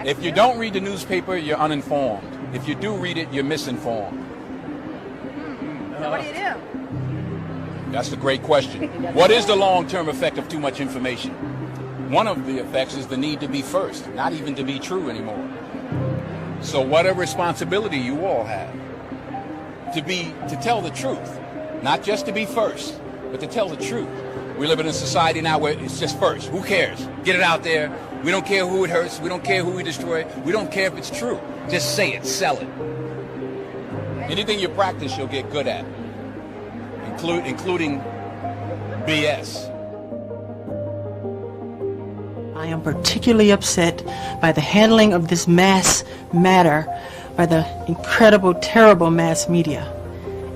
If you don't read the newspaper, you're uninformed. If you do read it, you're misinformed. So what do you do? That's a great question. What is the long-term effect of too much information? One of the effects is the need to be first, not even to be true anymore. So what a responsibility you all have to tell the truth, not just to be first, but to tell the truth. We live in a society now where it's just first. Who cares? Get it out there. We don't care who it hurts. We don't care who we destroy. We don't care if it's true. Just say it, sell it. Anything you practice, you'll get good at, including BS. I am particularly upset by the handling of this mass matter by the incredible, terrible mass media.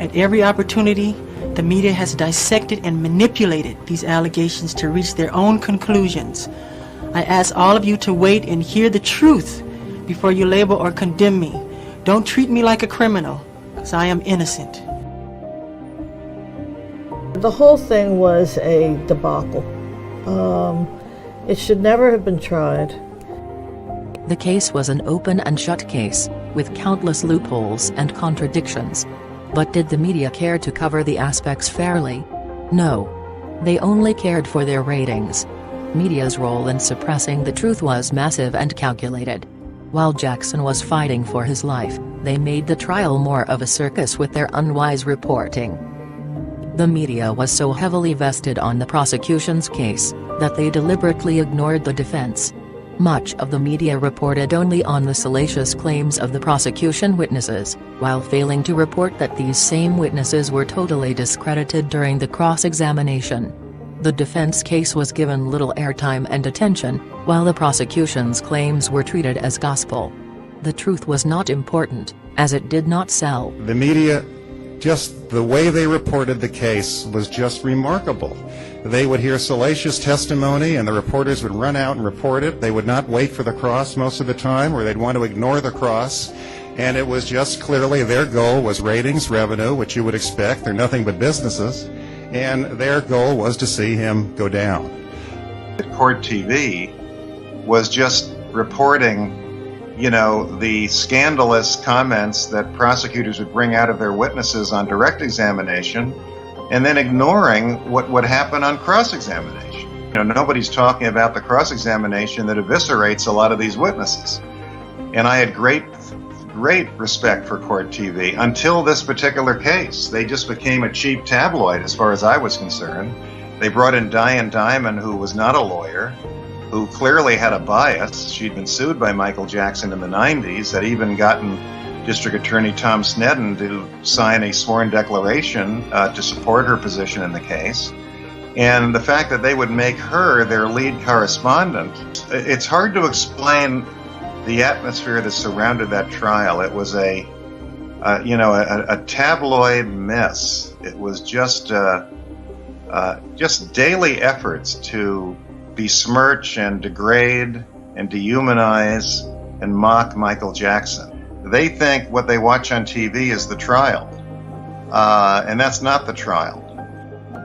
At every opportunity, the media has dissected and manipulated these allegations to reach their own conclusions. I ask all of you to wait and hear the truth before you label or condemn me. Don't treat me like a criminal, because I am innocent. The whole thing was a debacle. It should never have been tried. The case was an open and shut case, with countless loopholes and contradictions. But did the media care to cover the aspects fairly? No. They only cared for their ratings. Media's role in suppressing the truth was massive and calculated. While Jackson was fighting for his life, they made the trial more of a circus with their unwise reporting. The media was so heavily vested on the prosecution's case, that they deliberately ignored the defense. Much of the media reported only on the salacious claims of the prosecution witnesses, while failing to report that these same witnesses were totally discredited during the cross-examination. The defense case was given little airtime and attention, while the prosecution's claims were treated as gospel. The truth was not important, as it did not sell. The media, just the way they reported the case was just remarkable. They would hear salacious testimony and the reporters would run out and report it. They would not wait for the cross most of the time, or they'd want to ignore the cross. And it was just clearly their goal was ratings, revenue, which you would expect. They're nothing but businesses. And their goal was to see him go down. Court TV was just reporting, the scandalous comments that prosecutors would bring out of their witnesses on direct examination, and then ignoring what would happen on cross-examination. Nobody's talking about the cross-examination that eviscerates a lot of these witnesses. And I had great respect for Court TV until this particular case. They just became a cheap tabloid as far as I was concerned. They brought in Diane Dimond, who was not a lawyer, who clearly had a bias. She'd been sued by Michael Jackson in the 90s, had even gotten District Attorney Tom Sneddon to sign a sworn declaration to support her position in the case. And the fact that they would make her their lead correspondent, it's hard to explain the atmosphere that surrounded that trial. It was a tabloid mess. It was just daily efforts to besmirch and degrade and dehumanize and mock Michael Jackson. They think what they watch on TV is the trial, and that's not the trial.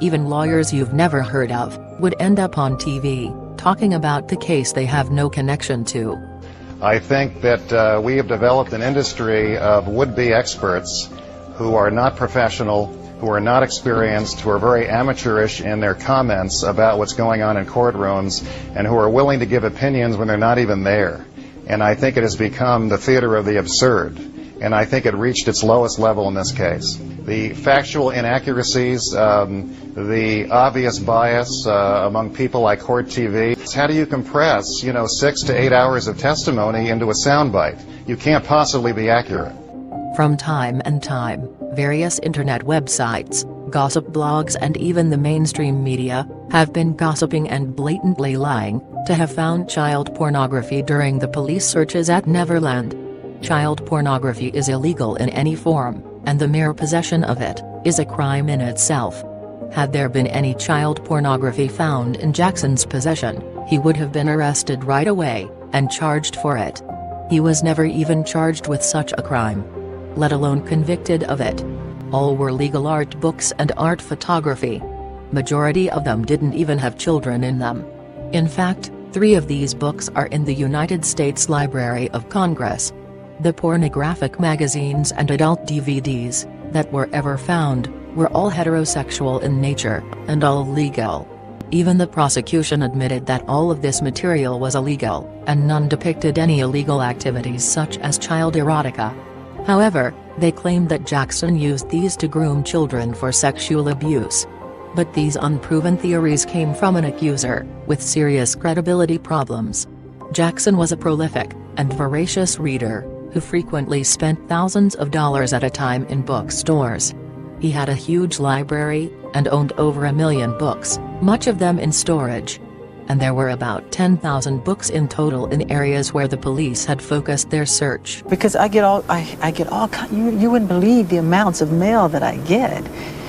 Even lawyers you've never heard of would end up on TV, talking about the case they have no connection to. I think that we have developed an industry of would-be experts who are not professional, who are not experienced, who are very amateurish in their comments about what's going on in courtrooms, and who are willing to give opinions when they're not even there. And I think it has become the theater of the absurd, and I think it reached its lowest level in this case. The factual inaccuracies, the obvious bias among people like Court TV. How do you compress, 6 to 8 hours of testimony into a soundbite? You can't possibly be accurate. From time and time, various internet websites, gossip blogs and even the mainstream media have been gossiping and blatantly lying to have found child pornography during the police searches at Neverland. Child pornography is illegal in any form, and the mere possession of it is a crime in itself. Had there been any child pornography found in Jackson's possession, he would have been arrested right away and charged for it. He was never even charged with such a crime, let alone convicted of it. All were legal art books and art photography. Majority of them didn't even have children in them. In fact, 3 of these books are in the United States Library of Congress. The pornographic magazines and adult DVDs that were ever found were all heterosexual in nature, and all legal. Even the prosecution admitted that all of this material was illegal, and none depicted any illegal activities such as child erotica. However, they claimed that Jackson used these to groom children for sexual abuse. But these unproven theories came from an accuser with serious credibility problems. Jackson was a prolific and voracious reader who frequently spent thousands of dollars at a time in bookstores. He had a huge library and owned over 1 million books, much of them in storage. And there were about 10,000 books in total in areas where the police had focused their search. Because I get all you wouldn't believe the amounts of mail that I get.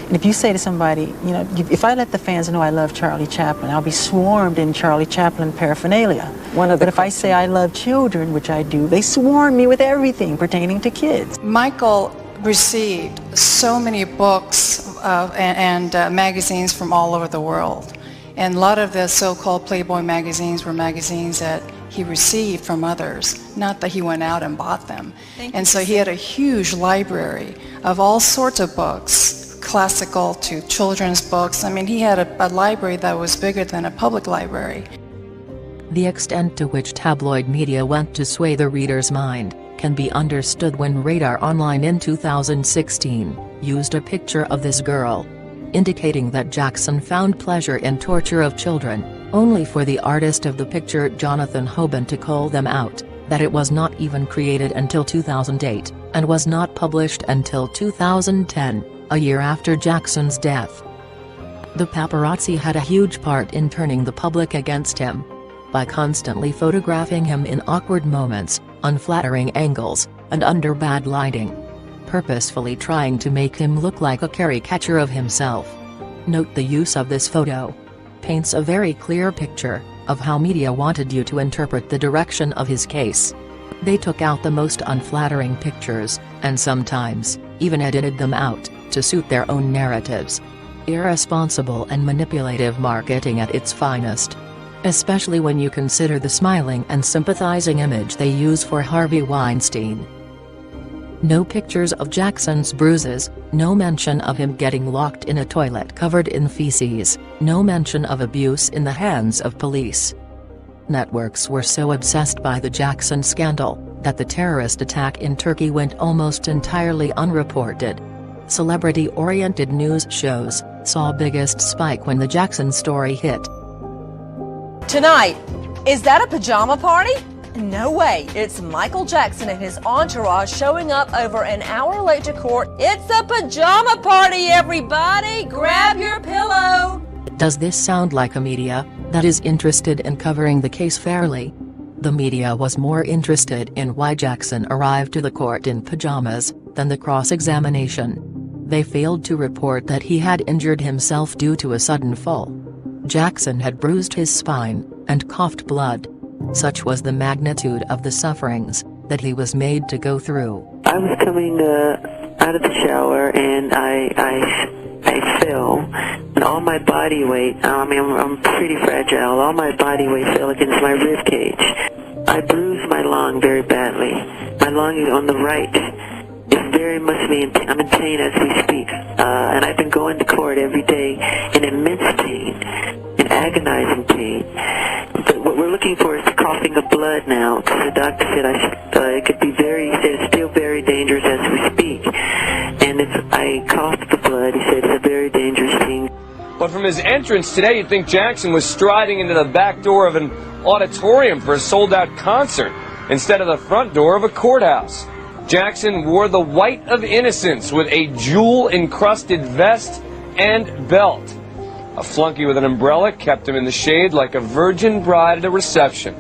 And if you say to somebody, you know, if I let the fans know I love Charlie Chaplin, I'll be swarmed in Charlie Chaplin paraphernalia. But if I say I love children, which I do, they swarm me with everything pertaining to kids. Michael received so many books and magazines from all over the world. And a lot of the so-called Playboy magazines were magazines that he received from others, not that he went out and bought them. And so he had a huge library of all sorts of books, classical to children's books. I mean, he had a library that was bigger than a public library. The extent to which tabloid media went to sway the reader's mind can be understood when Radar Online in 2016 used a picture of this girl, indicating that Jackson found pleasure in torture of children, only for the artist of the picture Jonathan Hoban to call them out, that it was not even created until 2008, and was not published until 2010, a year after Jackson's death. The paparazzi had a huge part in turning the public against him. By constantly photographing him in awkward moments, unflattering angles, and under bad lighting. Purposefully trying to make him look like a caricature of himself. Note the use of this photo paints a very clear picture of how media wanted you to interpret the direction of his case. They took out the most unflattering pictures, and sometimes even edited them out to suit their own narratives. Irresponsible and manipulative marketing at its finest. Especially when you consider the smiling and sympathizing image they use for Harvey Weinstein. No pictures of Jackson's bruises, no mention of him getting locked in a toilet covered in feces, no mention of abuse in the hands of police. Networks were so obsessed by the Jackson scandal that the terrorist attack in Turkey went almost entirely unreported. Celebrity-oriented news shows saw biggest spike when the Jackson story hit. Tonight, is that a pajama party? No way, it's Michael Jackson and his entourage showing up over an hour late to court. It's a pajama party, everybody! Grab your pillow! Does this sound like a media that is interested in covering the case fairly? The media was more interested in why Jackson arrived to the court in pajamas than the cross-examination. They failed to report that he had injured himself due to a sudden fall. Jackson had bruised his spine and coughed blood. Such was the magnitude of the sufferings that he was made to go through. I was coming out of the shower and I fell, and all my body weight, I'm pretty fragile, all my body weight fell against my rib cage. I bruised my lung very badly. My lung on the right is very much I'm in pain as we speak, and I've been going to court every day in immense pain, in agonizing pain. But what we're looking for is the coughing of blood now, because the doctor said it could be it's still very dangerous as we speak. And if I coughed the blood, he said it's a very dangerous thing. But from his entrance today, you'd think Jackson was striding into the back door of an auditorium for a sold-out concert, instead of the front door of a courthouse. Jackson wore the white of innocence with a jewel-encrusted vest and belt. A flunky with an umbrella kept him in the shade like a virgin bride at a reception.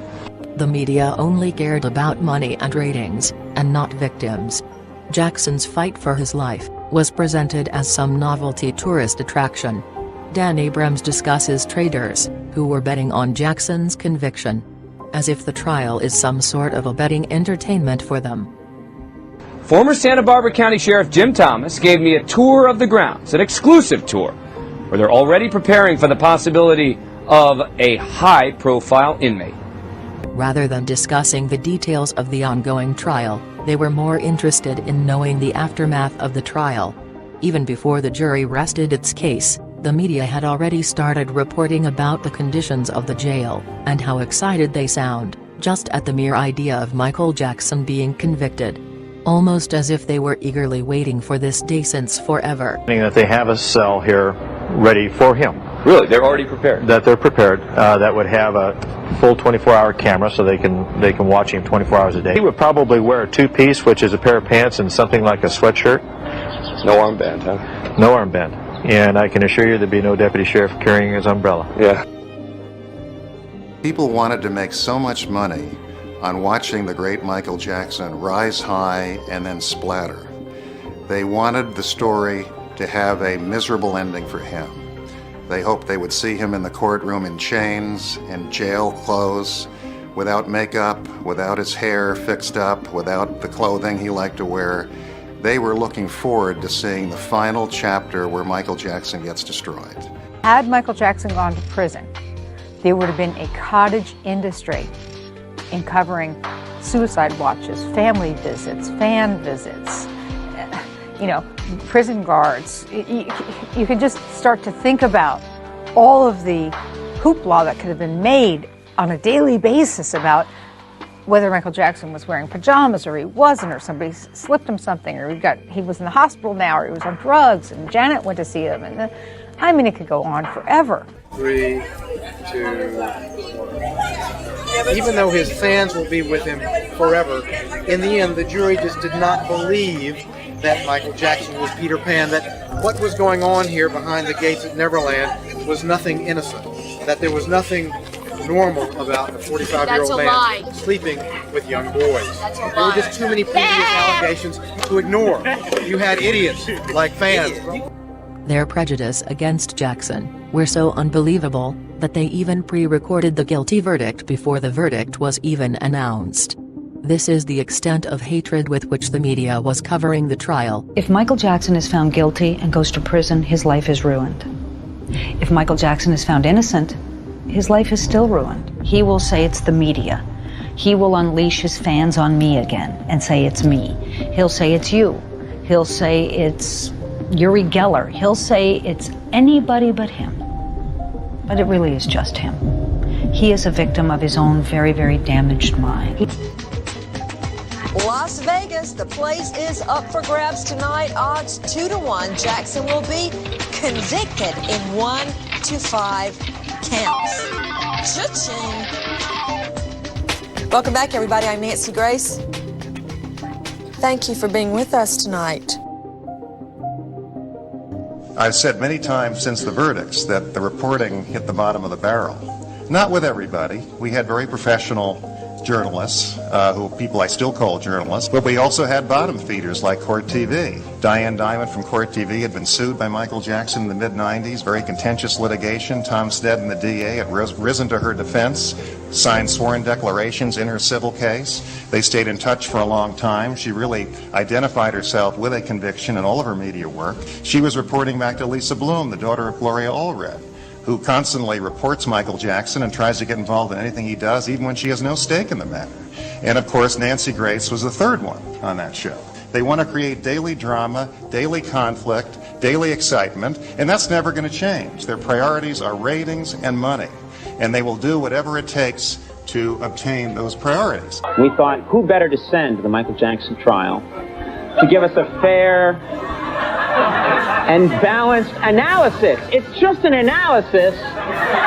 The media only cared about money and ratings, and not victims. Jackson's fight for his life was presented as some novelty tourist attraction. Dan Abrams discusses traders who were betting on Jackson's conviction, as if the trial is some sort of a betting entertainment for them. Former Santa Barbara County Sheriff Jim Thomas gave me a tour of the grounds, an exclusive tour, where they're already preparing for the possibility of a high-profile inmate. Rather than discussing the details of the ongoing trial, they were more interested in knowing the aftermath of the trial. Even before the jury rested its case, the media had already started reporting about the conditions of the jail, and how excited they sound, just at the mere idea of Michael Jackson being convicted. Almost as if they were eagerly waiting for this day since forever. That they have a cell here ready for him. Really? They're already prepared? That they're prepared. That would have a full 24-hour camera, so they can watch him 24 hours a day. He would probably wear a two-piece, which is a pair of pants and something like a sweatshirt. No armband, huh? No armband. And I can assure you there'd be no deputy sheriff carrying his umbrella. Yeah. People wanted to make so much money on watching the great Michael Jackson rise high and then splatter. They wanted the story to have a miserable ending for him. They hoped they would see him in the courtroom in chains, in jail clothes, without makeup, without his hair fixed up, without the clothing he liked to wear. They were looking forward to seeing the final chapter where Michael Jackson gets destroyed. Had Michael Jackson gone to prison, there would have been a cottage industry in covering suicide watches, family visits, fan visits, prison guards. You could just start to think about all of the hoopla that could have been made on a daily basis about whether Michael Jackson was wearing pajamas or he wasn't, or somebody slipped him something, or he was in the hospital now, or he was on drugs, and Janet went to see him, and it could go on forever. 3, 2, 1. Even though his fans will be with him forever, in the end, the jury just did not believe that Michael Jackson was Peter Pan, that what was going on here behind the gates at Neverland was nothing innocent, that there was nothing normal about a 45-year-old man sleeping with young boys. There were just too many previous allegations to ignore. You had idiots like fans. Their prejudice against Jackson were so unbelievable that they even pre-recorded the guilty verdict before the verdict was even announced. This is the extent of hatred with which the media was covering the trial. If Michael Jackson is found guilty and goes to prison, his life is ruined. If Michael Jackson is found innocent, his life is still ruined. He will say it's the media. He will unleash his fans on me again and say it's me. He'll say it's you. He'll say it's Uri Geller. He'll say it's anybody but him. But it really is just him. He is a victim of his own very, very damaged mind. Las Vegas, the place is up for grabs tonight. Odds 2-1. Jackson will be convicted in 1 to 5 counts. Cha-ching. Welcome back, everybody. I'm Nancy Grace. Thank you for being with us tonight. I've said many times since the verdicts that the reporting hit the bottom of the barrel. Not with everybody. We had very professional journalists, who people I still call journalists, but we also had bottom feeders like Court TV. Diane Diamond from Court TV had been sued by Michael Jackson in the mid-90s, very contentious litigation. Tom Stead and the DA had risen to her defense, signed sworn declarations in her civil case. They stayed in touch for a long time. She really identified herself with a conviction in all of her media work. She was reporting back to Lisa Bloom, the daughter of Gloria Allred, who constantly reports Michael Jackson and tries to get involved in anything he does, even when she has no stake in the matter. And of course, Nancy Grace was the third one on that show. They want to create daily drama, daily conflict, daily excitement, and that's never going to change. Their priorities are ratings and money, and they will do whatever it takes to obtain those priorities. We thought, who better to send to the Michael Jackson trial to give us a fair and balanced analysis. It's just an analysis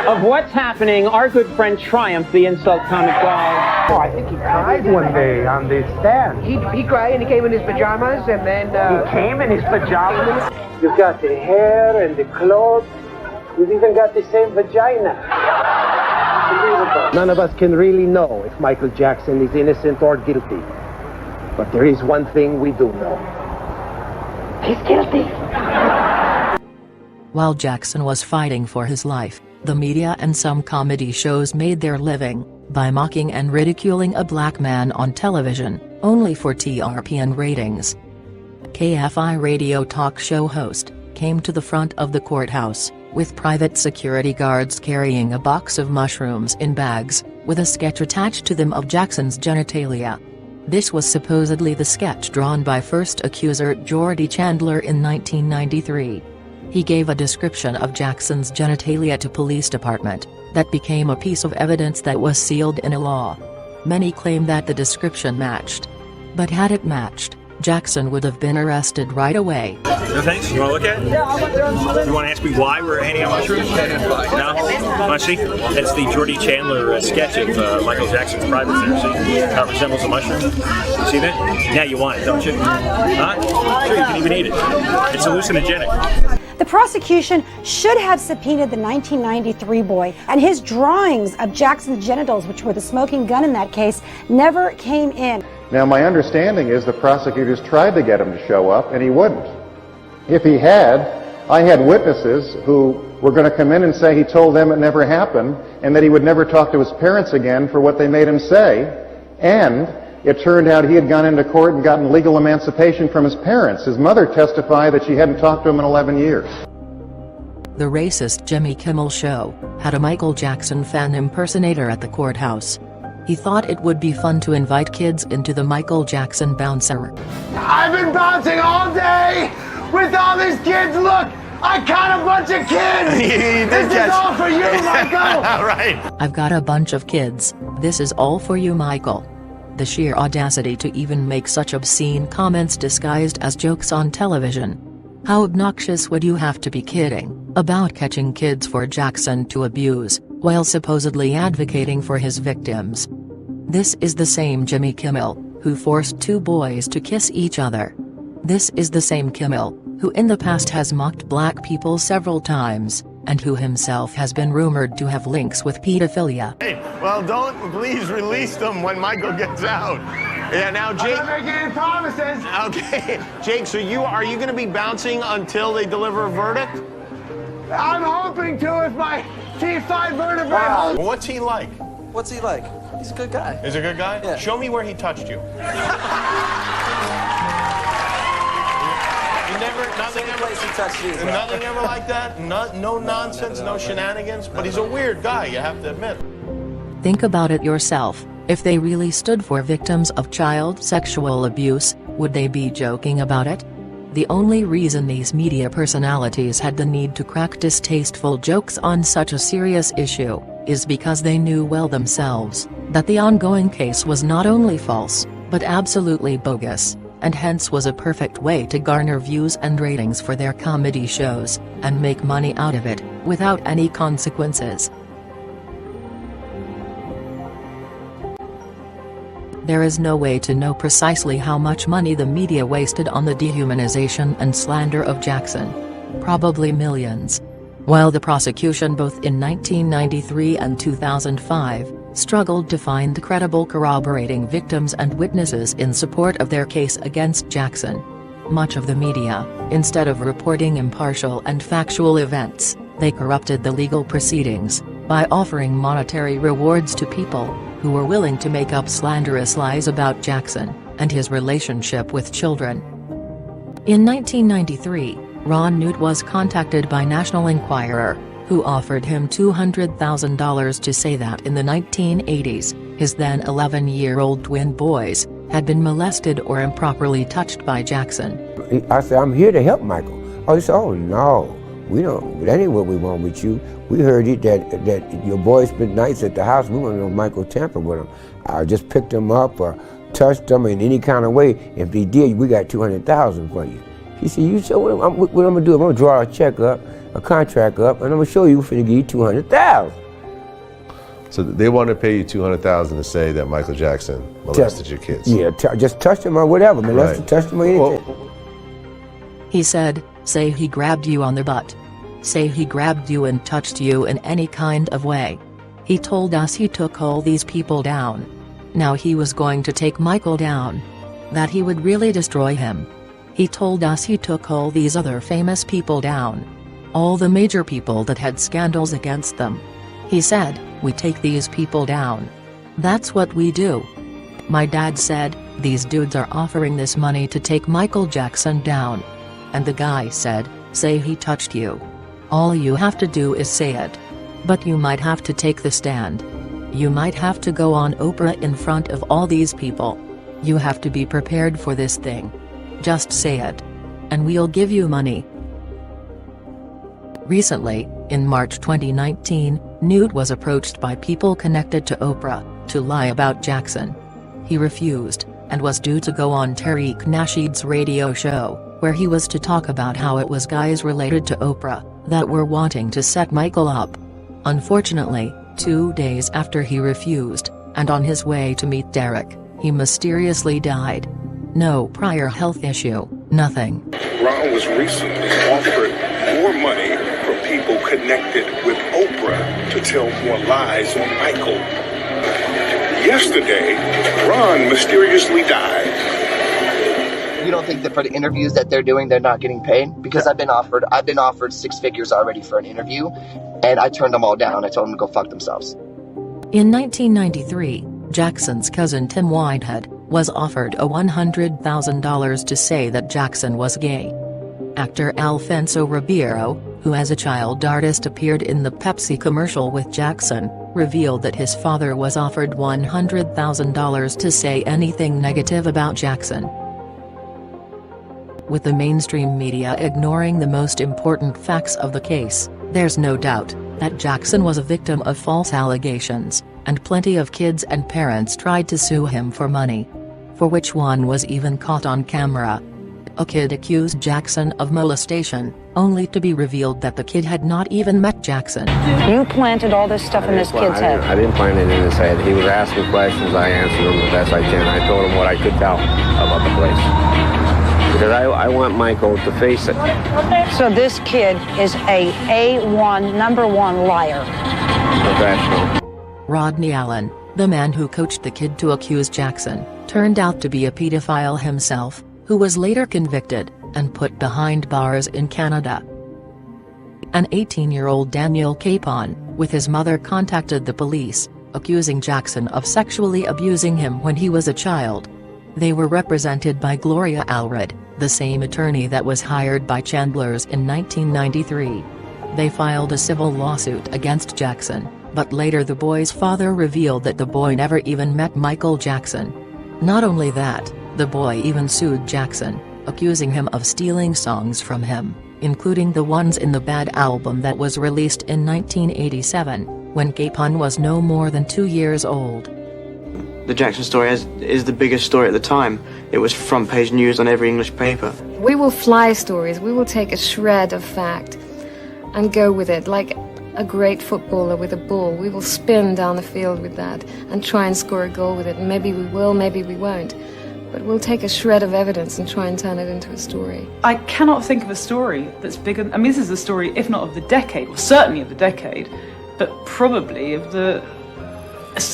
of what's happening. Our good friend Triumph, the insult comic guy. Oh, I think he cried one day on the stand. He cried and he came in his pajamas and then... He came in his pajamas? You've got the hair and the clothes. You've even got the same vagina. None of us can really know if Michael Jackson is innocent or guilty. But there is one thing we do know. He's guilty. While Jackson was fighting for his life, the media and some comedy shows made their living by mocking and ridiculing a black man on television, only for TRP and ratings. KFI radio talk show host came to the front of the courthouse, with private security guards carrying a box of mushrooms in bags, with a sketch attached to them of Jackson's genitalia. This was supposedly the sketch drawn by first accuser Jordy Chandler in 1993. He gave a description of Jackson's genitalia to police department, that became a piece of evidence that was sealed in a law. Many claim that the description matched. But had it matched, Jackson would have been arrested right away. No thanks? You want to look at it? You want to ask me why we're handing out mushrooms? No? Want to see? That's the Jordy Chandler sketch of Michael Jackson's private there. See? How it resembles a mushroom. See that? Now you want it, don't you? Huh? Sure, you can even eat it. It's hallucinogenic. The prosecution should have subpoenaed the 1993 boy, and his drawings of Jackson's genitals, which were the smoking gun in that case, never came in. Now, my understanding is the prosecutors tried to get him to show up, and he wouldn't. If he had, I had witnesses who were going to come in and say he told them it never happened, and that he would never talk to his parents again for what they made him say, and it turned out he had gone into court and gotten legal emancipation from his parents. His mother testified that she hadn't talked to him in 11 years. The racist Jimmy Kimmel Show had a Michael Jackson fan impersonator at the courthouse. He thought it would be fun to invite kids into the Michael Jackson bouncer. I've been bouncing all day with all these kids. Look, I caught a bunch of kids. This is all for you, Michael. All right. I've got a bunch of kids. This is all for you, Michael. The sheer audacity to even make such obscene comments disguised as jokes on television. How obnoxious would you have to be kidding about catching kids for Jackson to abuse, while supposedly advocating for his victims? This is the same Jimmy Kimmel who forced two boys to kiss each other. This is the same Kimmel who in the past has mocked black people several times, and who himself has been rumored to have links with pedophilia. Hey, well, don't please release them when Michael gets out. Yeah, now Jake. I'm not making any promises. Okay, Jake. So are you going to be bouncing until they deliver a verdict? I'm hoping to if my T5 vertebrae holds. Well, what's he like? What's he like? He's a good guy. Is he a good guy? Yeah. Show me where he touched you. Nothing ever, he touched you, nothing ever like that? No nonsense, no shenanigans? But he's a weird guy, you have to admit. Think about it yourself. If they really stood for victims of child sexual abuse, would they be joking about it? The only reason these media personalities had the need to crack distasteful jokes on such a serious issue is because they knew well themselves that the ongoing case was not only false, but absolutely bogus, and hence was a perfect way to garner views and ratings for their comedy shows, and make money out of it, without any consequences. There is no way to know precisely how much money the media wasted on the dehumanization and slander of Jackson. Probably millions. While the prosecution both in 1993 and 2005, struggled to find credible corroborating victims and witnesses in support of their case against Jackson. Much of the media, instead of reporting impartial and factual events, they corrupted the legal proceedings, by offering monetary rewards to people who were willing to make up slanderous lies about Jackson and his relationship with children. In 1993, Ron Newt was contacted by National Enquirer, who offered him $200,000 to say that in the 1980s, his then 11-year-old twin boys had been molested or improperly touched by Jackson. I said, I'm here to help Michael. Oh, he said, oh no, we don't, that ain't what we want with you. We heard it that your boy spent nights at the house. We want to know if Michael tampered with him. I just picked him up or touched him in any kind of way. If he did, we got $200,000 for you. He said, you show what I'm going to do. I'm going to draw a check up, a contract up, and I'm going to show you we're going to give you $200,000. So they want to pay you $200,000 to say that Michael Jackson molested your kids? Yeah, just touched him or whatever, molested, touched him or anything. He said, say he grabbed you on the butt. Say he grabbed you and touched you in any kind of way. He told us he took all these people down. Now he was going to take Michael down. That he would really destroy him. He told us he took all these other famous people down. All the major people that had scandals against them. He said, we take these people down. That's what we do. My dad said, these dudes are offering this money to take Michael Jackson down. And the guy said, say he touched you. All you have to do is say it. But you might have to take the stand. You might have to go on Oprah in front of all these people. You have to be prepared for this thing. Just say it. And we'll give you money. Recently, in March 2019, Newt was approached by people connected to Oprah to lie about Jackson. He refused, and was due to go on Tariq Nasheed's radio show, where he was to talk about how it was guys related to Oprah that were wanting to set Michael up. Unfortunately, 2 days after he refused, and on his way to meet Derek, he mysteriously died. No prior health issue, nothing. Ron was recently offered more money from people connected with Oprah to tell more lies on Michael. Yesterday, Ron mysteriously died. You don't think that for the interviews that they're doing, they're not getting paid? Because I've been offered 6 figures already for an interview, and I turned them all down. I told them to go fuck themselves. In 1993, Jackson's cousin Tim Whitehead was offered $100,000 to say that Jackson was gay. Actor Alfonso Ribeiro, who as a child artist appeared in the Pepsi commercial with Jackson, revealed that his father was offered $100,000 to say anything negative about Jackson. With the mainstream media ignoring the most important facts of the case, there's no doubt that Jackson was a victim of false allegations, and plenty of kids and parents tried to sue him for money. For which one was even caught on camera. A kid accused Jackson of molestation, only to be revealed that the kid had not even met Jackson. You planted all this stuff in this kid's head. I didn't plant it in his head. He was asking questions. I answered them the best I can. I told him what I could tell about the place. Because I want Michael to face it. So this kid is a A1, #1 liar. Professional. Rodney Allen, the man who coached the kid to accuse Jackson, turned out to be a pedophile himself, who was later convicted and put behind bars in Canada. An 18-year-old Daniel Capon, with his mother, contacted the police, accusing Jackson of sexually abusing him when he was a child. They were represented by Gloria Allred, the same attorney that was hired by Chandler's in 1993. They filed a civil lawsuit against Jackson, but later the boy's father revealed that the boy never even met Michael Jackson. Not only that, the boy even sued Jackson, accusing him of stealing songs from him, including the ones in the Bad album that was released in 1987, when Capon was no more than 2 years old. The Jackson story is the biggest story at the time. It was front page news on every English paper. We will fly stories. We will take a shred of fact and go with it like a great footballer with a ball. We will spin down the field with that and try and score a goal with it. And maybe we will, maybe we won't. But we'll take a shred of evidence and try and turn it into a story. I cannot think of a story that's bigger. I mean, this is a story, if not of the decade, or certainly of the decade, but probably of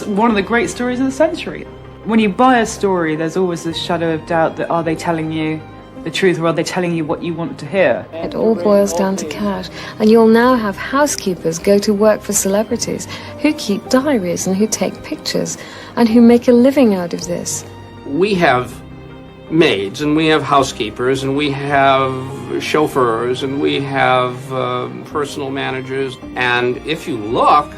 one of the great stories of the century. When you buy a story, there's always this shadow of doubt that are they telling you the truth, or are they telling you what you want to hear? It all boils down to cash. And you'll now have housekeepers go to work for celebrities who keep diaries and who take pictures and who make a living out of this. We have maids, and we have housekeepers, and we have chauffeurs, and we have personal managers. And if you look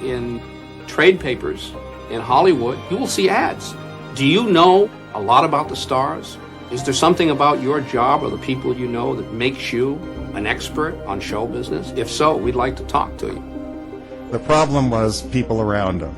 in trade papers in Hollywood, you will see ads. Do you know a lot about the stars? Is there something about your job or the people you know that makes you an expert on show business? If so, we'd like to talk to you. The problem was people around him.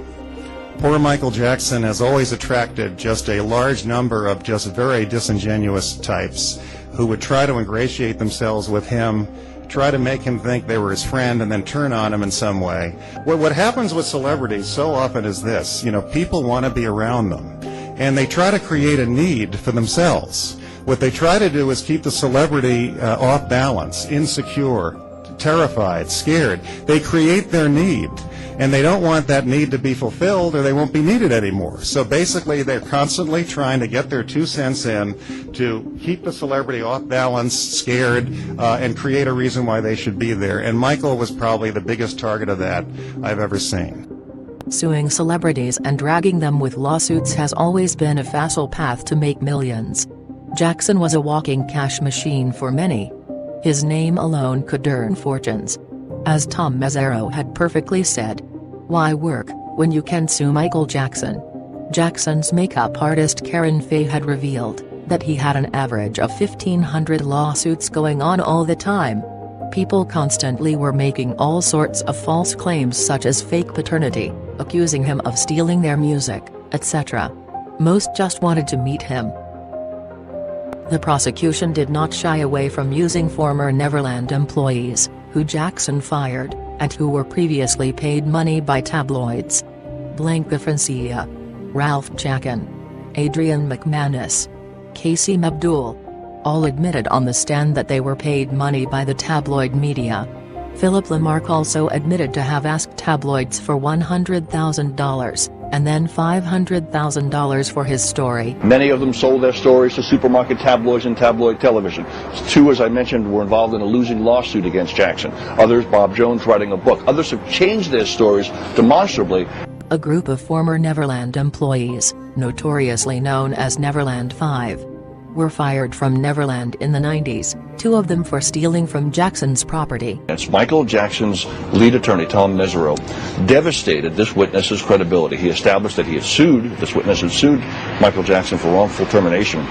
Poor Michael Jackson has always attracted just a large number of just very disingenuous types who would try to ingratiate themselves with him, try to make him think they were his friend, and then turn on him in some way. What happens with celebrities so often is this, people want to be around them, and they try to create a need for themselves. What they try to do is keep the celebrity off balance, insecure, terrified, scared. They create their need, and they don't want that need to be fulfilled, or they won't be needed anymore. So basically they're constantly trying to get their 2 cents in to keep the celebrity off balance, scared, and create a reason why they should be there. And Michael was probably the biggest target of that I've ever seen. Suing celebrities and dragging them with lawsuits has always been a facile path to make millions. Jackson was a walking cash machine for many. His name alone could earn fortunes. As Tom Mezzaro had perfectly said, "Why work when you can sue Michael Jackson?" Jackson's makeup artist Karen Faye had revealed that he had an average of 1,500 lawsuits going on all the time. People constantly were making all sorts of false claims such as fake paternity, accusing him of stealing their music, etc. Most just wanted to meet him. The prosecution did not shy away from using former Neverland employees, who Jackson fired, and who were previously paid money by tabloids. Blanca Francia, Ralph Chakin, Adrian McManus, Casey Mabdul, all admitted on the stand that they were paid money by the tabloid media. Philip Lamarck also admitted to have asked tabloids for $100,000, and then $500,000 for his story. Many of them sold their stories to supermarket tabloids and tabloid television. Two, as I mentioned, were involved in a losing lawsuit against Jackson. Others, Bob Jones writing a book. Others have changed their stories demonstrably. A group of former Neverland employees, notoriously known as Neverland 5, were fired from Neverland in the 90s, two of them for stealing from Jackson's property. It's Michael Jackson's lead attorney, Tom Mezzaro, devastated this witness's credibility. He established that this witness had sued Michael Jackson for wrongful termination.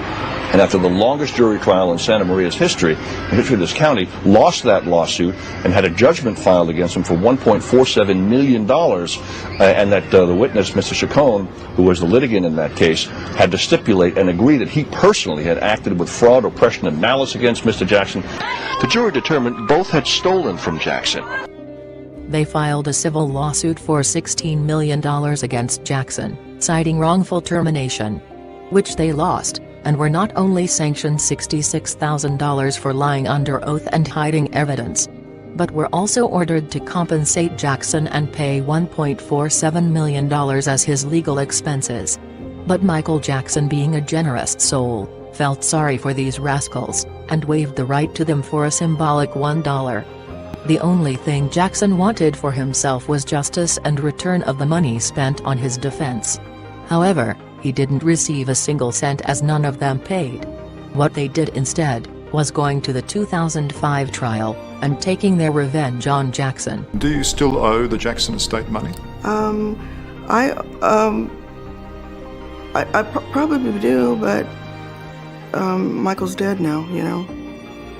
And after the longest jury trial in Santa Maria's history, in history of this county, lost that lawsuit and had a judgment filed against him for $1.47 million, and that the witness, Mr. Chacon, who was the litigant in that case, had to stipulate and agree that he personally had acted with fraud, oppression, and malice against Mr. Jackson. The jury determined both had stolen from Jackson. They filed a civil lawsuit for $16 million against Jackson, citing wrongful termination, which they lost, and were not only sanctioned $66,000 for lying under oath and hiding evidence, but were also ordered to compensate Jackson and pay $1.47 million as his legal expenses. But Michael Jackson, being a generous soul, felt sorry for these rascals, and waived the right to them for a symbolic $1. The only thing Jackson wanted for himself was justice and return of the money spent on his defense. However, he didn't receive a single cent, as none of them paid. What they did instead was going to the 2005 trial and taking their revenge on Jackson. Do you still owe the Jackson estate money? I probably do, but Michael's dead now, you know.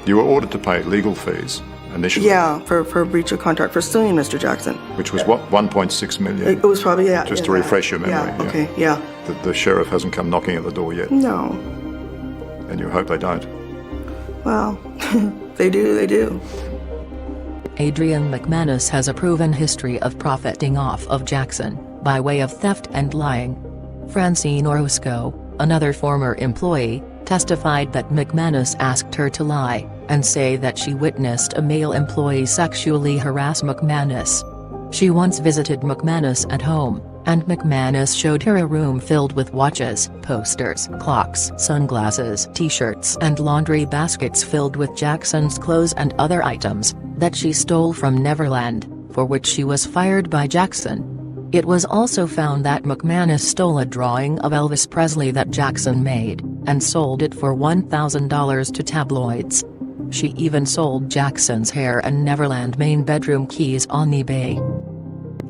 You were ordered to pay legal fees initially? Yeah, for breach of contract, for suing Mr. Jackson. Which was what, 1.6 million? It was probably, yeah. Just to refresh your memory. Yeah, okay, yeah. The sheriff hasn't come knocking at the door yet? No. And you hope they don't? Well, they do. Adrian McManus has a proven history of profiting off of Jackson, by way of theft and lying. Francine Orozco, another former employee, testified that McManus asked her to lie, and say that she witnessed a male employee sexually harass McManus. She once visited McManus at home, and McManus showed her a room filled with watches, posters, clocks, sunglasses, t-shirts, and laundry baskets filled with Jackson's clothes and other items that she stole from Neverland, for which she was fired by Jackson. It was also found that McManus stole a drawing of Elvis Presley that Jackson made, and sold it for $1,000 to tabloids. She even sold Jackson's hair and Neverland main bedroom keys on eBay.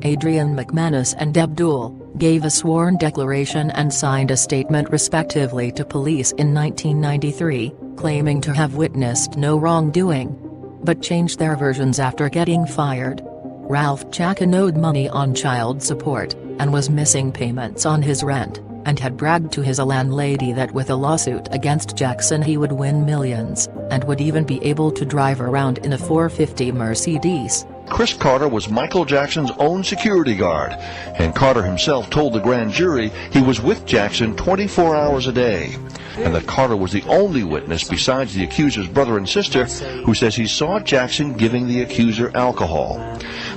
Adrian McManus and Abdul gave a sworn declaration and signed a statement respectively to police in 1993, claiming to have witnessed no wrongdoing, but changed their versions after getting fired. Ralph Chakin owed money on child support, and was missing payments on his rent, and had bragged to his landlady that with a lawsuit against Jackson he would win millions, and would even be able to drive around in a 450 Mercedes. Chris Carter was Michael Jackson's own security guard, and Carter himself told the grand jury he was with Jackson 24 hours a day, and that Carter was the only witness besides the accuser's brother and sister who says he saw Jackson giving the accuser alcohol.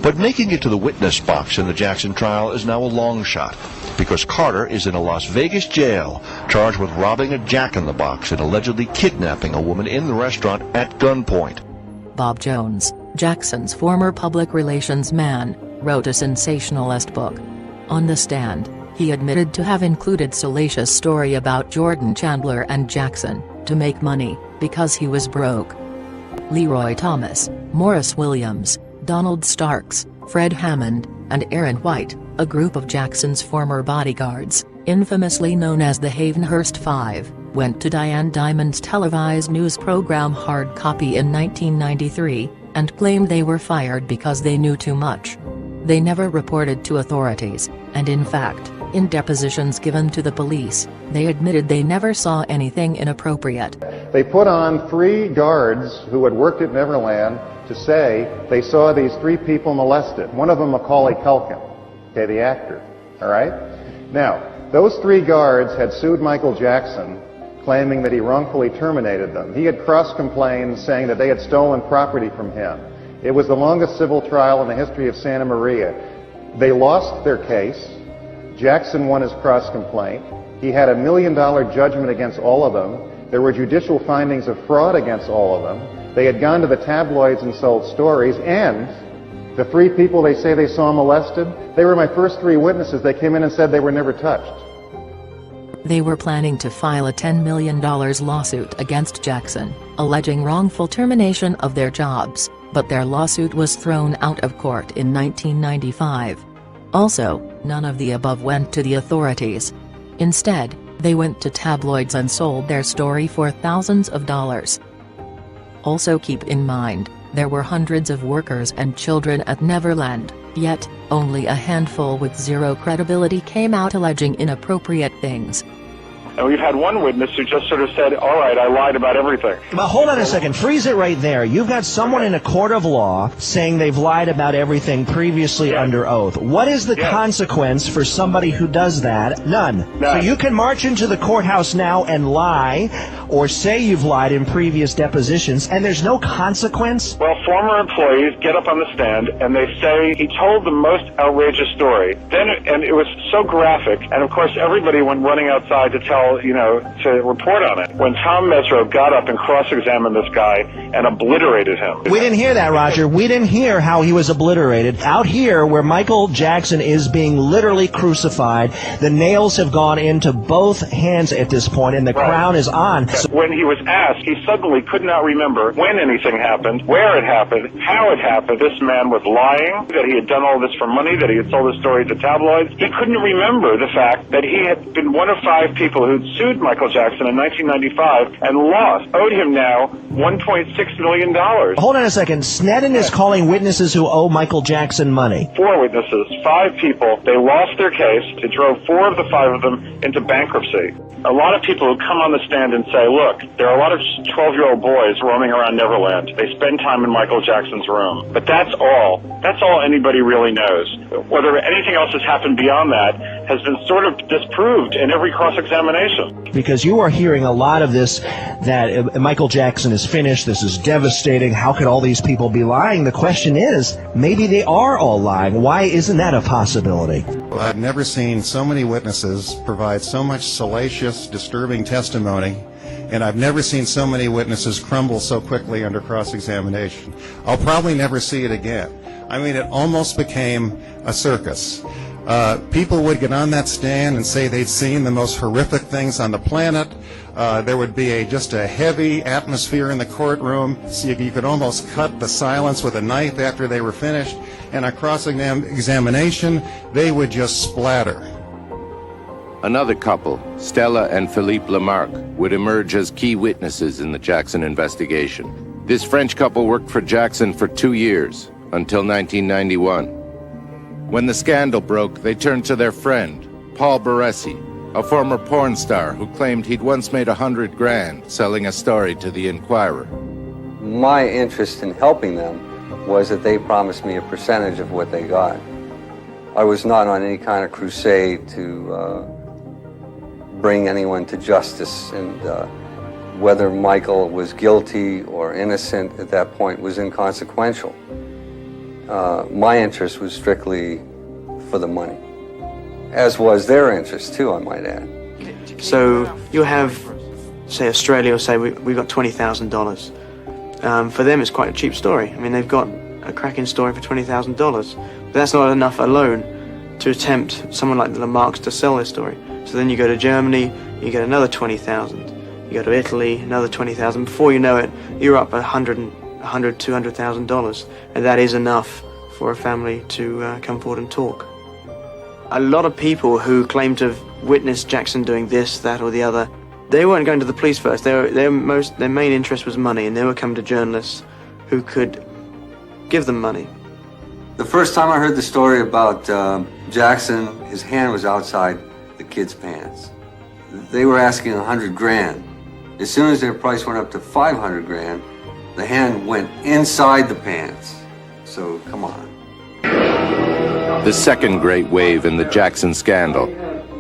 But making it to the witness box in the Jackson trial is now a long shot, because Carter is in a Las Vegas jail, charged with robbing a Jack-in-the-Box and allegedly kidnapping a woman in the restaurant at gunpoint. Bob Jones, Jackson's former public relations man, wrote a sensationalist book. On the stand, he admitted to have included salacious story about Jordan Chandler and Jackson, to make money, because he was broke. Leroy Thomas, Morris Williams, Donald Starks, Fred Hammond, and Aaron White, a group of Jackson's former bodyguards, infamously known as the Havenhurst Five, went to Diane Dimond's televised news program Hard Copy in 1993, and claimed they were fired because they knew too much. They never reported to authorities, and in fact, in depositions given to the police, they admitted they never saw anything inappropriate. They put on 3 guards who had worked at Neverland to say they saw these 3 people molested. One of them, Macaulay Culkin, okay, the actor, all right? Now, those 3 guards had sued Michael Jackson, claiming that he wrongfully terminated them. He had cross-complained, saying that they had stolen property from him. It was the longest civil trial in the history of Santa Maria. They lost their case. Jackson won his cross-complaint. He had a $1 million judgment against all of them. There were judicial findings of fraud against all of them. They had gone to the tabloids and sold stories, and the 3 people they say they saw molested, they were my first 3 witnesses. They came in and said they were never touched. They were planning to file a $10 million lawsuit against Jackson, alleging wrongful termination of their jobs, but their lawsuit was thrown out of court in 1995. Also, none of the above went to the authorities. Instead, they went to tabloids and sold their story for thousands of dollars. Also keep in mind, there were hundreds of workers and children at Neverland, yet, only a handful with zero credibility came out alleging inappropriate things. And we've had one witness who just sort of said, all right, I lied about everything. But hold on a second. Freeze it right there. You've got someone in a court of law saying they've lied about everything previously under oath. What is the consequence for somebody who does that? None. So you can march into the courthouse now and lie, or say you've lied in previous depositions, and there's no consequence? Well, former employees get up on the stand and they say he told the most outrageous story. And it was so graphic, and of course everybody went running outside to tell, to report on it. When Tom Mesereau got up and cross-examined this guy and obliterated him. We didn't hear that, Roger. We didn't hear how he was obliterated. Out here, where Michael Jackson is being literally crucified, the nails have gone into both hands at this point, and the crown is on. When he was asked, he suddenly could not remember when anything happened, where it happened, how it happened. This man was lying, that he had done all this for money, that he had sold his story to tabloids. He couldn't remember the fact that he had been one of 5 people who'd sued Michael Jackson in 1995 and lost, owed him now $1.6 million. Hold on a second. Sneddon is calling witnesses who owe Michael Jackson money. 4 witnesses, 5 people. They lost their case. It drove 4 of the 5 of them into bankruptcy. A lot of people who come on the stand and say, look, there are a lot of 12-year-old boys roaming around Neverland. They spend time in Michael Jackson's room. But that's all. That's all anybody really knows. Whether anything else has happened beyond that has been sort of disproved in every cross-examination. Because you are hearing a lot of this, that Michael Jackson is finished, this is devastating, how could all these people be lying? The question is, maybe they are all lying. Why isn't that a possibility? Well, I've never seen so many witnesses provide so much salacious, disturbing testimony, and I've never seen so many witnesses crumble so quickly under cross-examination. I'll probably never see it again. I mean, it almost became a circus. People would get on that stand and say they'd seen the most horrific things on the planet. There would be just a heavy atmosphere in the courtroom. So you could almost cut the silence with a knife after they were finished. And on cross-examination, they would just splatter. Another couple, Stella and Philippe Lamarck, would emerge as key witnesses in the Jackson investigation. This French couple worked for Jackson for 2 years, until 1991. When the scandal broke, they turned to their friend, Paul Baresi, a former porn star who claimed he'd once made $100 grand selling a story to the Inquirer. My interest in helping them was that they promised me a percentage of what they got. I was not on any kind of crusade to bring anyone to justice, and whether Michael was guilty or innocent at that point was inconsequential. My interest was strictly for the money, as was their interest too, I might add. So you have, say, Australia will say we got $20,000. For them, it's quite a cheap story. I mean, they've got a cracking story for $20,000. But that's not enough alone to tempt someone like the Lamarcks to sell their story. So then you go to Germany, you get another $20,000. You go to Italy, another $20,000. Before you know it, you're up $100,000 $100,000, $200,000, and that is enough for a family to come forward and talk. A lot of people who claim to have witnessed Jackson doing this, that, or the other, they weren't going to the police first. Their main interest was money, and they were coming to journalists who could give them money. The first time I heard the story about Jackson, his hand was outside the kid's pants. They were asking $100,000. As soon as their price went up to $500,000, the hand went inside the pants. So, come on. The second great wave in the Jackson scandal.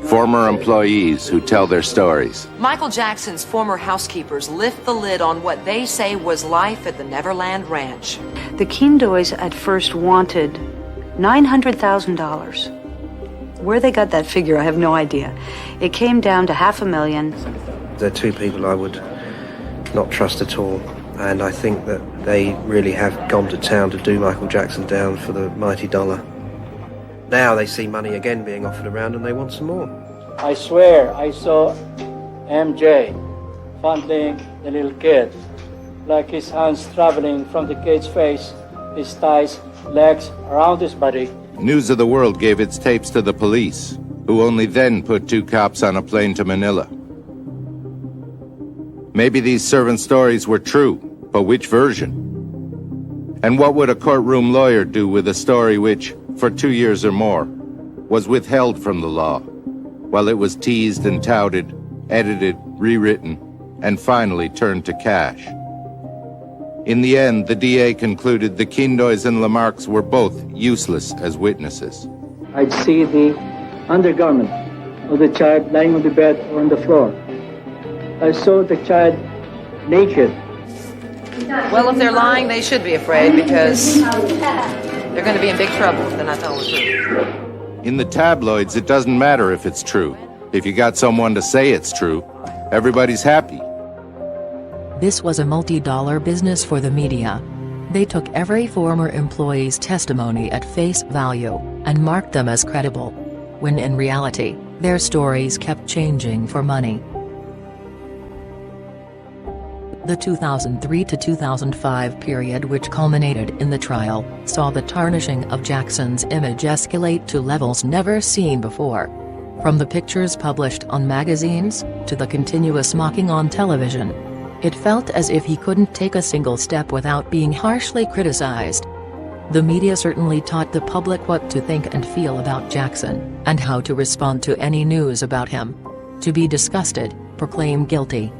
Former employees who tell their stories. Michael Jackson's former housekeepers lift the lid on what they say was life at the Neverland Ranch. The Kindoys at first wanted $900,000. Where they got that figure, I have no idea. It came down to $500,000. They're two people I would not trust at all, and I think that they really have gone to town to do Michael Jackson down for the mighty dollar. Now they see money again being offered around and they want some more. I swear I saw MJ fondling the little kid, like his hands traveling from the kid's face, his thighs, legs, around his body. News of the World gave its tapes to the police, who only then put 2 cops on a plane to Manila. Maybe these servant stories were true, but which version? And what would a courtroom lawyer do with a story which, for 2 years or more, was withheld from the law, while it was teased and touted, edited, rewritten, and finally turned to cash? In the end, the DA concluded the Kindoys and Lamarcks were both useless as witnesses. I'd see the undergarment of the child lying on the bed or on the floor. I saw the child naked. Well, if they're lying, they should be afraid because they're going to be in big trouble if they're not telling the truth. In the tabloids, it doesn't matter if it's true. If you got someone to say it's true, everybody's happy. This was a multi-dollar business for the media. They took every former employee's testimony at face value and marked them as credible, when in reality, their stories kept changing for money. The 2003 to 2005 period, which culminated in the trial, saw the tarnishing of Jackson's image escalate to levels never seen before. From the pictures published on magazines, to the continuous mocking on television. It felt as if he couldn't take a single step without being harshly criticized. The media certainly taught the public what to think and feel about Jackson, and how to respond to any news about him. To be disgusted, proclaim guilty.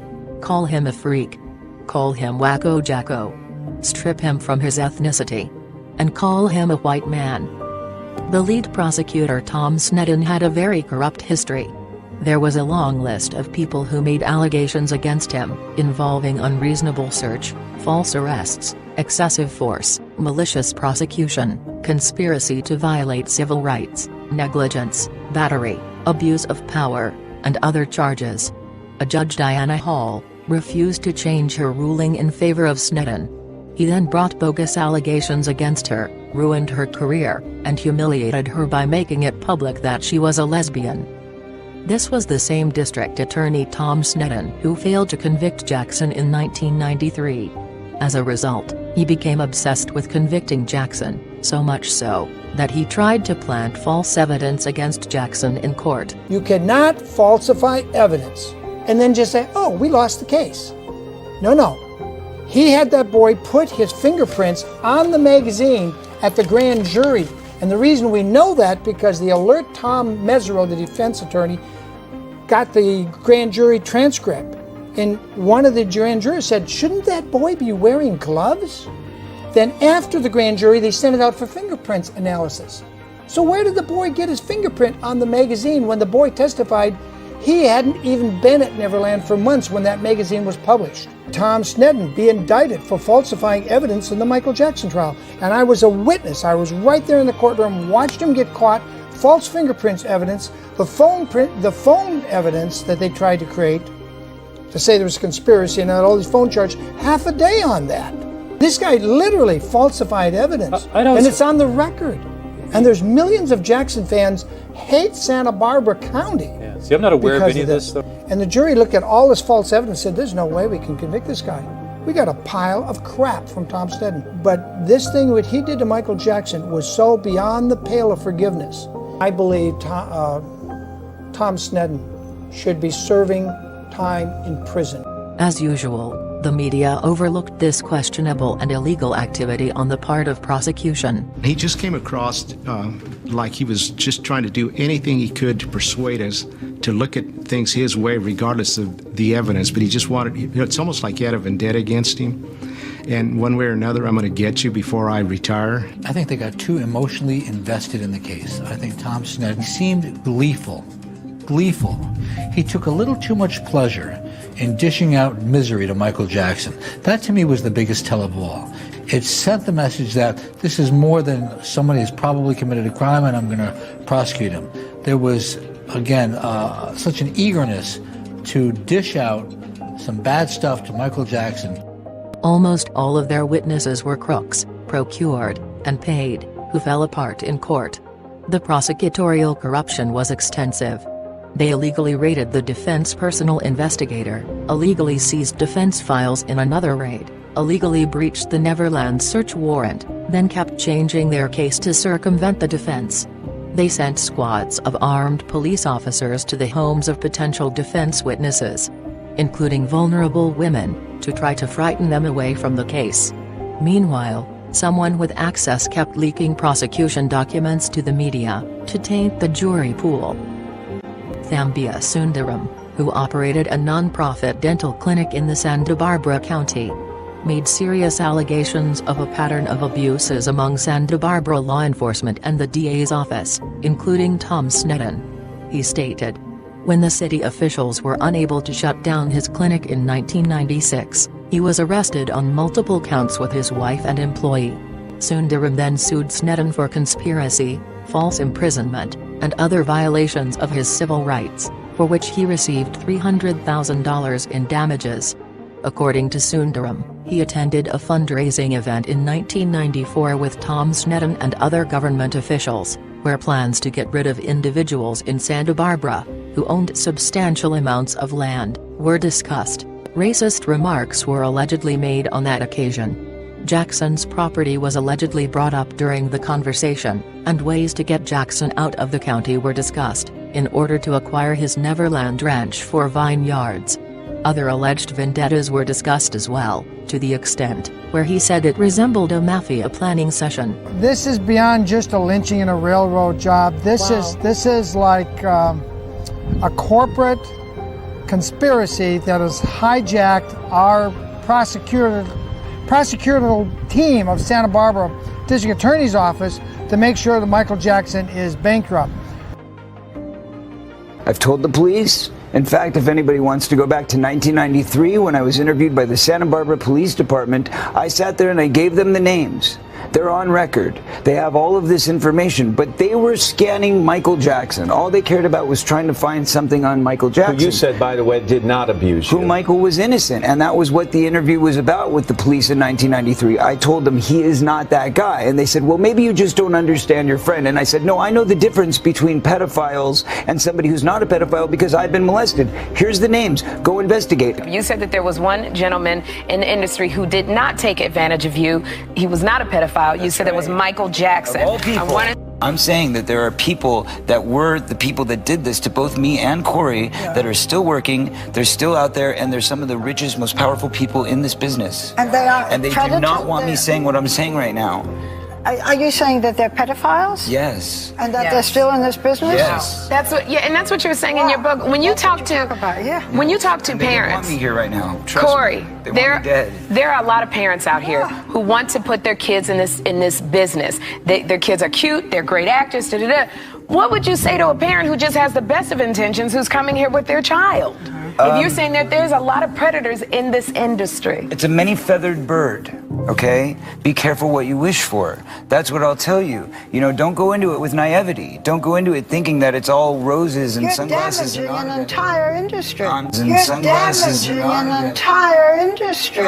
Call him a freak. Call him Wacko Jacko. Strip him from his ethnicity. And call him a white man. The lead prosecutor Tom Sneddon had a very corrupt history. There was a long list of people who made allegations against him, involving unreasonable search, false arrests, excessive force, malicious prosecution, conspiracy to violate civil rights, negligence, battery, abuse of power, and other charges. A Judge Diana Hall refused to change her ruling in favor of Sneddon. He then brought bogus allegations against her, ruined her career, and humiliated her by making it public that she was a lesbian. This was the same district attorney Tom Sneddon who failed to convict Jackson in 1993. As a result, he became obsessed with convicting Jackson, so much so, that he tried to plant false evidence against Jackson in court. You cannot falsify evidence and then just say, oh, we lost the case. No. He had that boy put his fingerprints on the magazine at the grand jury. And the reason we know that because the alert Tom Mesereau, the defense attorney, got the grand jury transcript. And one of the grand jurors said, shouldn't that boy be wearing gloves? Then after the grand jury, they sent it out for fingerprints analysis. So where did the boy get his fingerprint on the magazine when the boy testified he hadn't even been at Neverland for months when that magazine was published? Tom Sneddon be indicted for falsifying evidence in the Michael Jackson trial. And I was a witness. I was right there in the courtroom, watched him get caught, false fingerprints evidence, the phone evidence that they tried to create to say there was a conspiracy and all these phone charges, half a day on that. This guy literally falsified evidence, and it's on the record. And there's millions of Jackson fans hate Santa Barbara County. Yeah. See, I'm not aware of any of this, though. And the jury looked at all this false evidence and said, there's no way we can convict this guy. We got a pile of crap from Tom Sneddon. But this thing, what he did to Michael Jackson, was so beyond the pale of forgiveness. I believe Tom Sneddon should be serving time in prison. As usual, the media overlooked this questionable and illegal activity on the part of prosecution. He just came across like he was just trying to do anything he could to persuade us to look at things his way regardless of the evidence, but he just wanted, it's almost like he had a vendetta against him. And one way or another, I'm going to get you before I retire. I think they got too emotionally invested in the case. I think Tom Sneddon seemed gleeful. He took a little too much pleasure in dishing out misery to Michael Jackson. That to me was the biggest tell of all. It sent the message that this is more than somebody who's probably committed a crime and I'm going to prosecute him. There was, again, such an eagerness to dish out some bad stuff to Michael Jackson. Almost all of their witnesses were crooks, procured, and paid, who fell apart in court. The prosecutorial corruption was extensive. They illegally raided the defense personal investigator, illegally seized defense files in another raid, illegally breached the Neverland search warrant, then kept changing their case to circumvent the defense. They sent squads of armed police officers to the homes of potential defense witnesses, including vulnerable women, to try to frighten them away from the case. Meanwhile, someone with access kept leaking prosecution documents to the media, to taint the jury pool. Thambia Sundaram, who operated a non-profit dental clinic in the Santa Barbara County, made serious allegations of a pattern of abuses among Santa Barbara law enforcement and the DA's office, including Tom Sneddon. He stated, when the city officials were unable to shut down his clinic in 1996, he was arrested on multiple counts with his wife and employee. Sundaram then sued Sneddon for conspiracy, false imprisonment, and other violations of his civil rights, for which he received $300,000 in damages. According to Sundaram, he attended a fundraising event in 1994 with Tom Sneddon and other government officials, where plans to get rid of individuals in Santa Barbara, who owned substantial amounts of land, were discussed. Racist remarks were allegedly made on that occasion. Jackson's property was allegedly brought up during the conversation, and ways to get Jackson out of the county were discussed, in order to acquire his Neverland Ranch for vineyards. Other alleged vendettas were discussed as well, to the extent where he said it resembled a mafia planning session. This is beyond just a lynching and a railroad job. This is like a corporate conspiracy that has hijacked our prosecutorial team of Santa Barbara District Attorney's Office to make sure that Michael Jackson is bankrupt. I've told the police. In fact, if anybody wants to go back to 1993 when I was interviewed by the Santa Barbara Police Department, I sat there and I gave them the names. They're on record. They have all of this information, but they were scanning Michael Jackson. All they cared about was trying to find something on Michael Jackson. Who you said, by the way, did not abuse you. Who Michael was innocent, and that was what the interview was about with the police in 1993. I told them he is not that guy, and they said, well, maybe you just don't understand your friend. And I said, no, I know the difference between pedophiles and somebody who's not a pedophile because I've been molested. Here's the names. Go investigate. You said that there was one gentleman in the industry who did not take advantage of you. He was not a pedophile. You said it was Michael Jackson. Of all people, I'm saying that there are people that were the people that did this to both me and Corey that are still working, they're still out there, and they're some of the richest, most powerful people in this business. And they are and they do not want me saying what I'm saying right now. Are you saying that they're pedophiles? Yes. And that they're still in this business? Yes. That's what, and that's what you were saying in your book. When you talk to when you talk to They don't parents, want me here right now. Trust Corey, me. They want me dead. there are a lot of parents out here who want to put their kids in this business. Their kids are cute, they're great actors. Da, da, da. What would you say to a parent who just has the best of intentions, who's coming here with their child? If you're saying that there's a lot of predators in this industry. It's a many-feathered bird, okay? Be careful what you wish for. That's what I'll tell you. You know, don't go into it with naivety. Don't go into it thinking that it's all roses and sunglasses. You're damaging an entire industry. You're damaging an entire industry.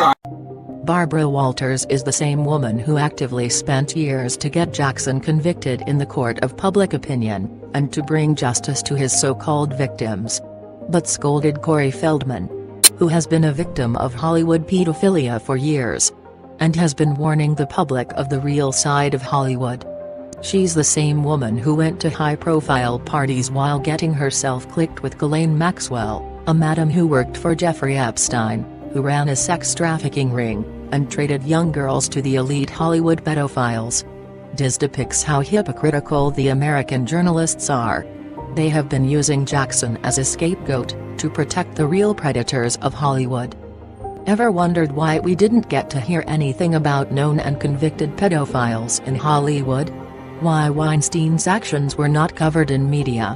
Barbara Walters is the same woman who actively spent years to get Jackson convicted in the court of public opinion, and to bring justice to his so-called victims. But scolded Corey Feldman, who has been a victim of Hollywood pedophilia for years, and has been warning the public of the real side of Hollywood. She's the same woman who went to high-profile parties while getting herself clicked with Ghislaine Maxwell, a madam who worked for Jeffrey Epstein, who ran a sex trafficking ring, and traded young girls to the elite Hollywood pedophiles. This depicts how hypocritical the American journalists are. They have been using Jackson as a scapegoat, to protect the real predators of Hollywood. Ever wondered why we didn't get to hear anything about known and convicted pedophiles in Hollywood? Why Weinstein's actions were not covered in media?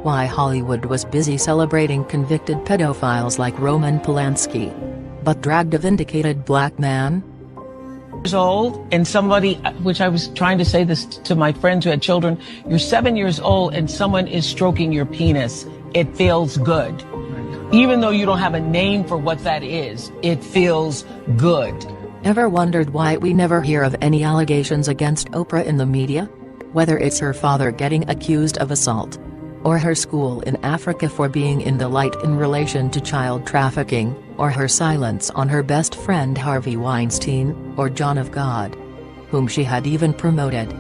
Why Hollywood was busy celebrating convicted pedophiles like Roman Polanski, but dragged a vindicated black man? Years old and somebody, which I was trying to say this to my friends who had children, you're 7 years old and someone is stroking your penis. It feels good. Even though you don't have a name for what that is, it feels good. Ever wondered why we never hear of any allegations against Oprah in the media? Whether it's her father getting accused of assault, or her school in Africa for being in the light in relation to child trafficking, or her silence on her best friend Harvey Weinstein, or John of God, whom she had even promoted.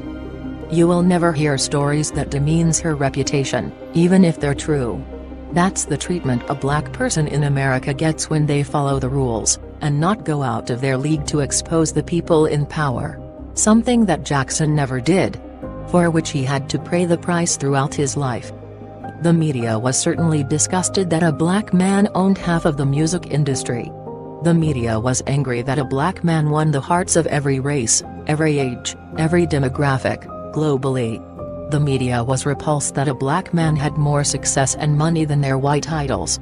You will never hear stories that demeans her reputation, even if they're true. That's the treatment a black person in America gets when they follow the rules, and not go out of their league to expose the people in power. Something that Jackson never did, for which he had to pay the price throughout his life. The media was certainly disgusted that a black man owned half of the music industry. The media was angry that a black man won the hearts of every race, every age, every demographic, globally. The media was repulsed that a black man had more success and money than their white idols.